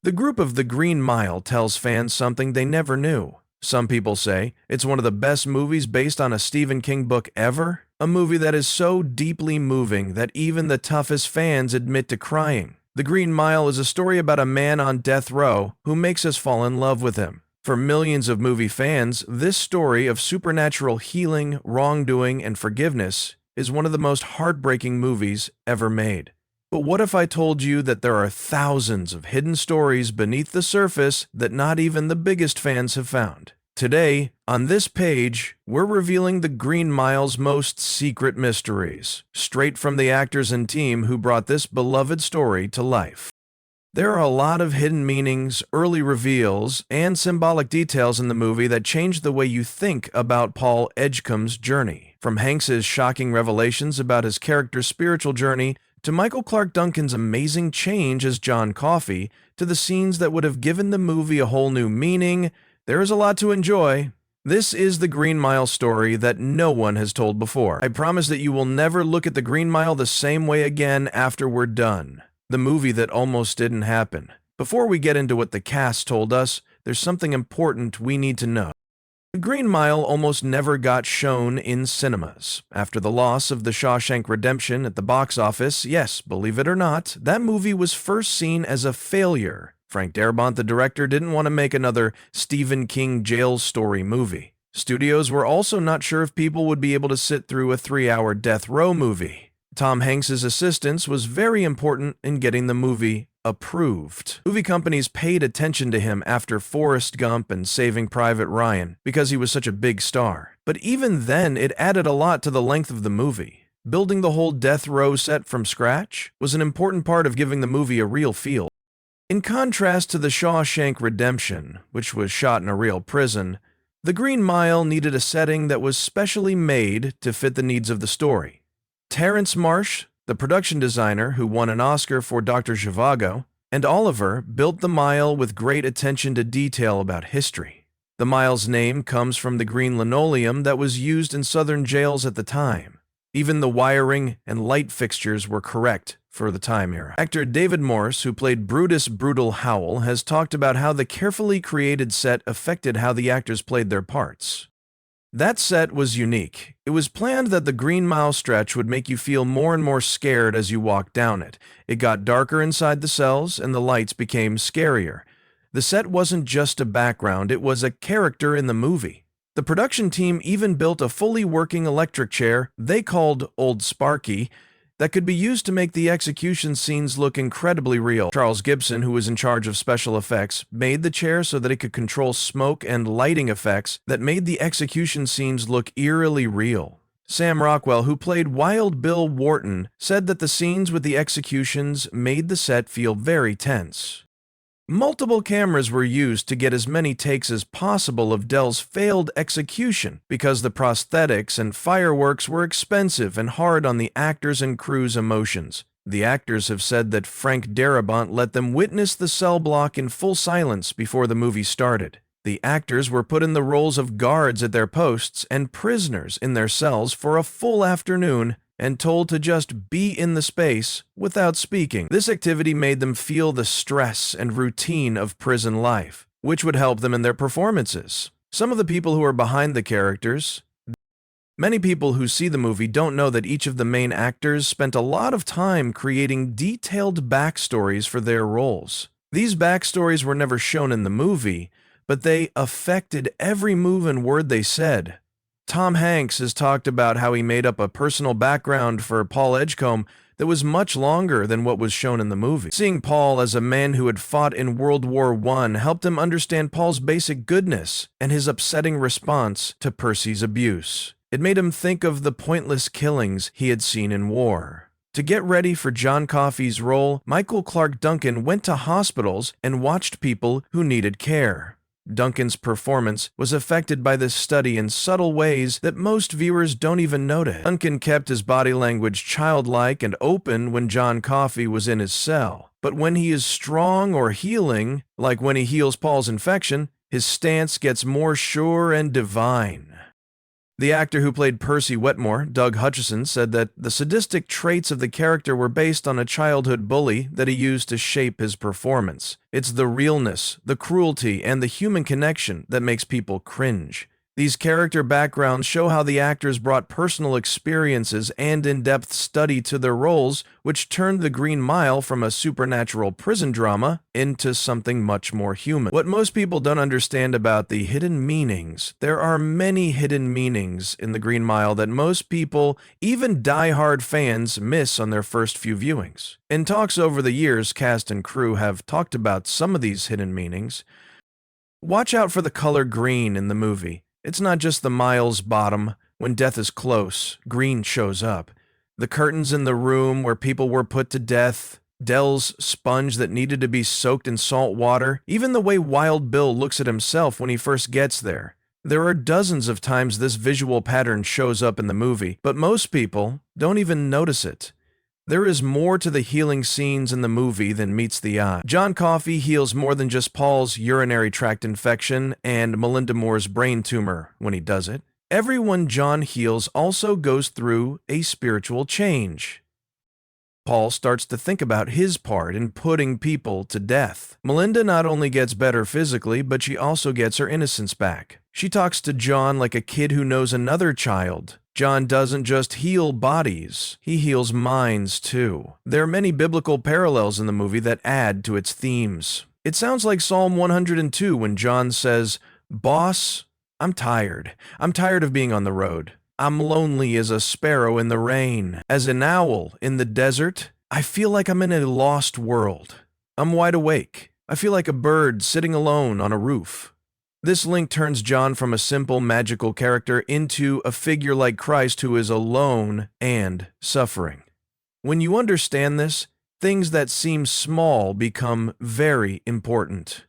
The group of The Green Mile tells fans something they never knew. Some people say it's one of the best movies based on a Stephen King book ever, a movie that is so deeply moving that even the toughest fans admit to crying. The Green Mile is a story about a man on death row who makes us fall in love with him. For millions of movie fans, this story of supernatural healing, wrongdoing, and forgiveness is one of the most heartbreaking movies ever made. But what if I told you that there are thousands of hidden stories beneath the surface that not even the biggest fans have found? Today, on this page, we're revealing the Green Mile's most secret mysteries, straight from the actors and team who brought this beloved story to life. There are a lot of hidden meanings, early reveals, and symbolic details in the movie that change the way you think about Paul Edgecombe's journey. From Hanks's shocking revelations about his character's spiritual journey, to Michael Clarke Duncan's amazing change as John Coffey, to the scenes that would have given the movie a whole new meaning, there is a lot to enjoy. This is the Green Mile story that no one has told before. I promise that you will never look at the Green Mile the same way again after we're done. The movie that almost didn't happen. Before we get into what the cast told us, there's something important we need to know. The Green Mile almost never got shown in cinemas. After the loss of The Shawshank Redemption at the box office, yes, believe it or not, that movie was first seen as a failure. Frank Darabont, the director, didn't want to make another Stephen King jail story movie. Studios were also not sure if people would be able to sit through a 3-hour death row movie. Tom Hanks's assistance was very important in getting the movie approved. Movie companies paid attention to him after Forrest Gump and Saving Private Ryan because he was such a big star. But even then, it added a lot to the length of the movie. Building the whole death row set from scratch was an important part of giving the movie a real feel. In contrast to The Shawshank Redemption, which was shot in a real prison, The Green Mile needed a setting that was specially made to fit the needs of the story. Terrence Marsh, the production designer who won an Oscar for Dr. Zhivago, and Oliver built the mile with great attention to detail about history. The mile's name comes from the green linoleum that was used in southern jails at the time. Even the wiring and light fixtures were correct for the time era. Actor David Morse, who played Brutus Brutal Howell, has talked about how the carefully created set affected how the actors played their parts. That set was unique. It was planned that the Green Mile stretch would make you feel more and more scared as you walked down it. It got darker inside the cells, and the lights became scarier. The set wasn't just a background, it was a character in the movie. The production team even built a fully working electric chair they called Old Sparky that could be used to make the execution scenes look incredibly real. Charles Gibson, who was in charge of special effects, made the chair so that it could control smoke and lighting effects that made the execution scenes look eerily real. Sam Rockwell, who played Wild Bill Wharton, said that the scenes with the executions made the set feel very tense. Multiple cameras were used to get as many takes as possible of Dell's failed execution because the prosthetics and fireworks were expensive and hard on the actors' and crew's emotions. The actors have said that Frank Darabont let them witness the cell block in full silence before the movie started. The actors were put in the roles of guards at their posts and prisoners in their cells for a full afternoon and told to just be in the space without speaking. This activity made them feel the stress and routine of prison life, which would help them in their performances. Some of the people who are behind the characters, many people who see the movie don't know that each of the main actors spent a lot of time creating detailed backstories for their roles. These backstories were never shown in the movie, but they affected every move and word they said. Tom Hanks has talked about how he made up a personal background for Paul Edgecombe that was much longer than what was shown in the movie. Seeing Paul as a man who had fought in World War I helped him understand Paul's basic goodness and his upsetting response to Percy's abuse. It made him think of the pointless killings he had seen in war. To get ready for John Coffey's role, Michael Clarke Duncan went to hospitals and watched people who needed care. Duncan's performance was affected by this study in subtle ways that most viewers don't even notice. Duncan kept his body language childlike and open when John Coffey was in his cell. But when he is strong or healing, like when he heals Paul's infection, his stance gets more sure and divine. The actor who played Percy Wetmore, Doug Hutchison, said that the sadistic traits of the character were based on a childhood bully that he used to shape his performance. It's the realness, the cruelty, and the human connection that makes people cringe. These character backgrounds show how the actors brought personal experiences and in-depth study to their roles, which turned The Green Mile from a supernatural prison drama into something much more human. What most people don't understand about the hidden meanings, there are many hidden meanings in The Green Mile that most people, even die-hard fans, miss on their first few viewings. In talks over the years, cast and crew have talked about some of these hidden meanings. Watch out for the color green in the movie. It's not just the mile's bottom. When death is close, green shows up. The curtains in the room where people were put to death, Dell's sponge that needed to be soaked in salt water, even the way Wild Bill looks at himself when he first gets there. There are dozens of times this visual pattern shows up in the movie, but most people don't even notice it. There is more to the healing scenes in the movie than meets the eye. John Coffey heals more than just Paul's urinary tract infection and Melinda Moore's brain tumor when he does it. Everyone John heals also goes through a spiritual change. Paul starts to think about his part in putting people to death. Melinda not only gets better physically, but she also gets her innocence back. She talks to John like a kid who knows another child. John doesn't just heal bodies, he heals minds too. There are many biblical parallels in the movie that add to its themes. It sounds like Psalm 102 when John says, "Boss, I'm tired. I'm tired of being on the road. I'm lonely as a sparrow in the rain. As an owl in the desert, I feel like I'm in a lost world. I'm wide awake. I feel like a bird sitting alone on a roof." This link turns John from a simple, magical character into a figure like Christ who is alone and suffering. When you understand this, things that seem small become very important.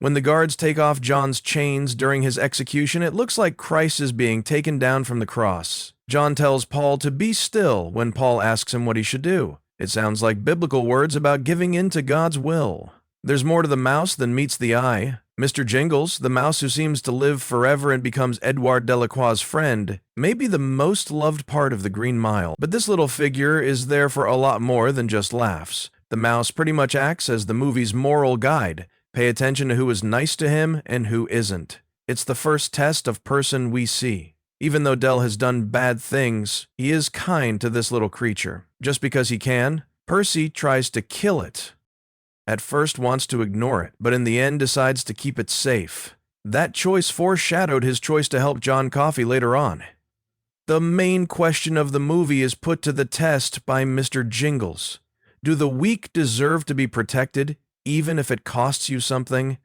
When the guards take off John's chains during his execution, it looks like Christ is being taken down from the cross. John tells Paul to be still when Paul asks him what he should do. It sounds like biblical words about giving in to God's will. There's more to the mouse than meets the eye. Mr. Jingles, the mouse who seems to live forever and becomes Edouard Delacroix's friend, may be the most loved part of The Green Mile, but this little figure is there for a lot more than just laughs. The mouse pretty much acts as the movie's moral guide. Pay attention to who is nice to him and who isn't. It's the first test of person we see. Even though Dell has done bad things, he is kind to this little creature. Just because he can, Percy tries to kill it. At first wants to ignore it, but in the end decides to keep it safe. That choice foreshadowed his choice to help John Coffey later on. The main question of the movie is put to the test by Mr. Jingles. Do the weak deserve to be protected, even if it costs you something?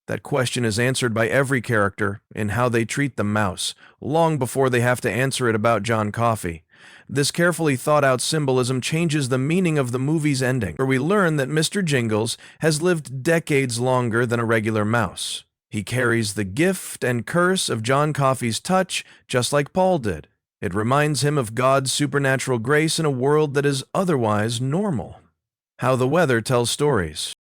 That question is answered by every character in how they treat the mouse, long before they have to answer it about John Coffey. This carefully thought-out symbolism changes the meaning of the movie's ending, where we learn that Mr. Jingles has lived decades longer than a regular mouse. He carries the gift and curse of John Coffey's touch, just like Paul did. It reminds him of God's supernatural grace in a world that is otherwise normal. How the weather tells stories.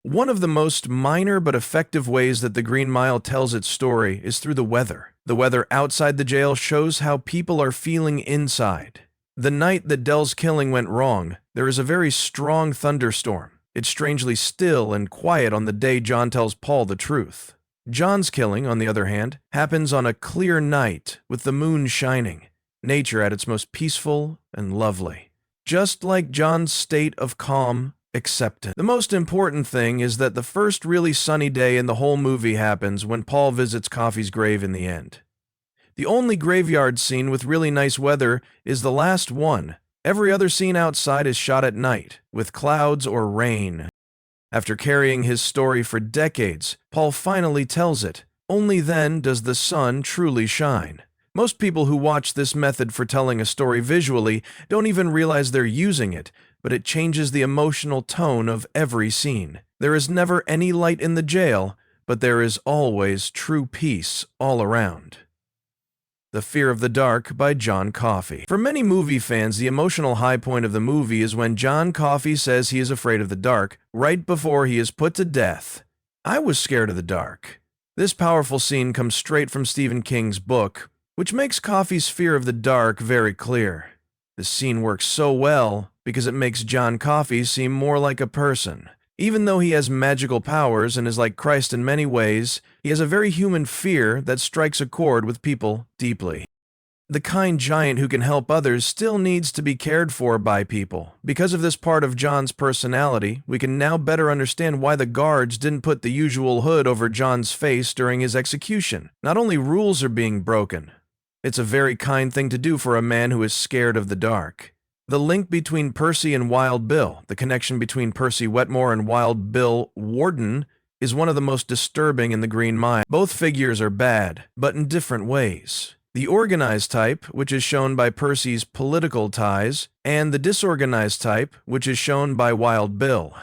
One of the most minor but effective ways that The Green Mile tells its story is through the weather. The weather outside the jail shows how people are feeling inside. The night that Dell's killing went wrong, there is a very strong thunderstorm. It's strangely still and quiet on the day John tells Paul the truth. John's killing, on the other hand, happens on a clear night with the moon shining, nature at its most peaceful and lovely. Just like John's state of calm acceptance. The most important thing is that the first really sunny day in the whole movie happens when Paul visits Coffey's grave in the end. The only graveyard scene with really nice weather is the last one. Every other scene outside is shot at night, with clouds or rain. After carrying his story for decades, Paul finally tells it. Only then does the sun truly shine. Most people who watch this method for telling a story visually don't even realize they're using it, but it changes the emotional tone of every scene. There is never any light in the jail, but there is always true peace all around. The Fear of the Dark by John Coffey. For many movie fans, the emotional high point of the movie is when John Coffey says he is afraid of the dark, right before he is put to death. I was scared of the dark. This powerful scene comes straight from Stephen King's book. which makes Coffey's fear of the dark very clear. The scene works so well because it makes John Coffey seem more like a person. Even though he has magical powers and is like Christ in many ways, he has a very human fear that strikes a chord with people deeply. The kind giant who can help others still needs to be cared for by people. Because of this part of John's personality, we can now better understand why the guards didn't put the usual hood over John's face during his execution. Not only rules are being broken, it's a very kind thing to do for a man who is scared of the dark. The link between Percy and Wild Bill, the connection between Percy Wetmore and Wild Bill Warden, is one of the most disturbing in the Green Mile. Both figures are bad, but in different ways. The organized type, which is shown by Percy's political ties, and the disorganized type, which is shown by Wild Bill.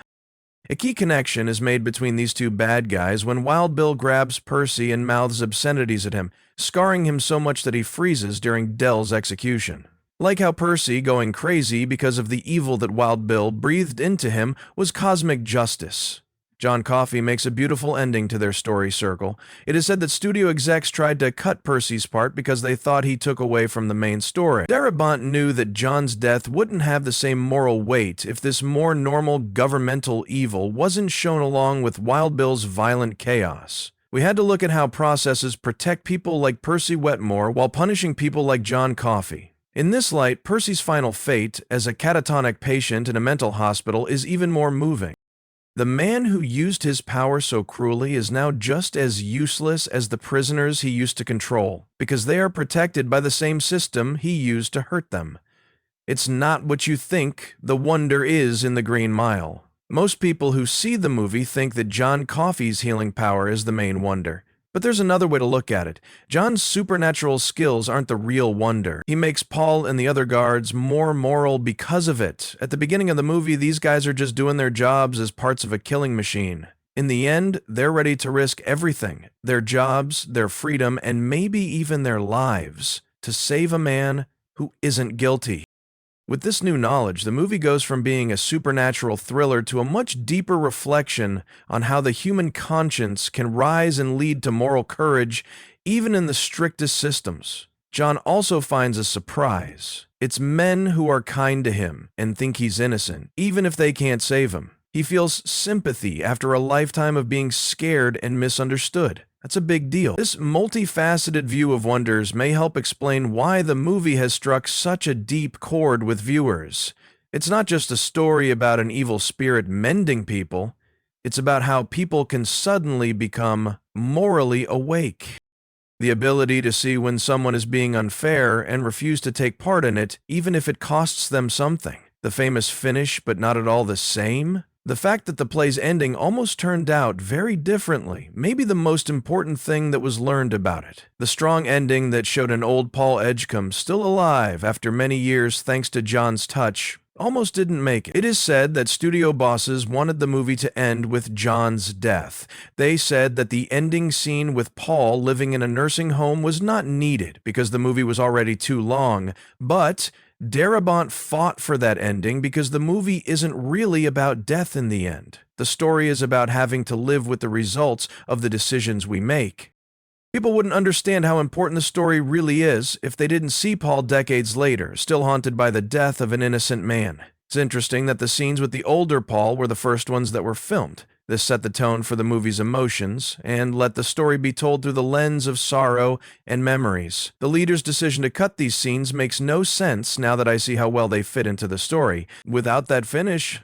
A key connection is made between these two bad guys when Wild Bill grabs Percy and mouths obscenities at him, scarring him so much that he freezes during Dell's execution. Like how Percy, going crazy because of the evil that Wild Bill breathed into him, was cosmic justice. John Coffey makes a beautiful ending to their story circle. It is said that studio execs tried to cut Percy's part because they thought he took away from the main story. Darabont knew that John's death wouldn't have the same moral weight if this more normal governmental evil wasn't shown along with Wild Bill's violent chaos. We had to look at how processes protect people like Percy Wetmore while punishing people like John Coffey. In this light, Percy's final fate, as a catatonic patient in a mental hospital, is even more moving. The man who used his power so cruelly is now just as useless as the prisoners he used to control, because they are protected by the same system he used to hurt them. It's not what you think the wonder is in the Green Mile. Most people who see the movie think that John Coffey's healing power is the main wonder. But there's another way to look at it. John's supernatural skills aren't the real wonder. He makes Paul and the other guards more moral because of it. At the beginning of the movie, these guys are just doing their jobs as parts of a killing machine. In the end, they're ready to risk everything, their jobs, their freedom, and maybe even their lives, to save a man who isn't guilty. With this new knowledge, the movie goes from being a supernatural thriller to a much deeper reflection on how the human conscience can rise and lead to moral courage, even in the strictest systems. John also finds a surprise. It's men who are kind to him and think he's innocent, even if they can't save him. He feels sympathy after a lifetime of being scared and misunderstood. That's a big deal. This multifaceted view of wonders may help explain why the movie has struck such a deep chord with viewers. It's not just a story about an evil spirit mending people. It's about how people can suddenly become morally awake. The ability to see when someone is being unfair and refuse to take part in it, even if it costs them something. The famous finish, but not at all the same. The fact that the play's ending almost turned out very differently may be the most important thing that was learned about it. The strong ending that showed an old Paul Edgecombe still alive after many years thanks to John's touch almost didn't make it. It is said that studio bosses wanted the movie to end with John's death. They said that the ending scene with Paul living in a nursing home was not needed because the movie was already too long, but Darabont fought for that ending because the movie isn't really about death in the end. The story is about having to live with the results of the decisions we make. People wouldn't understand how important the story really is if they didn't see Paul decades later, still haunted by the death of an innocent man. It's interesting that the scenes with the older Paul were the first ones that were filmed. This set the tone for the movie's emotions, and let the story be told through the lens of sorrow and memories. The leader's decision to cut these scenes makes no sense now that I see how well they fit into the story. Without that finish,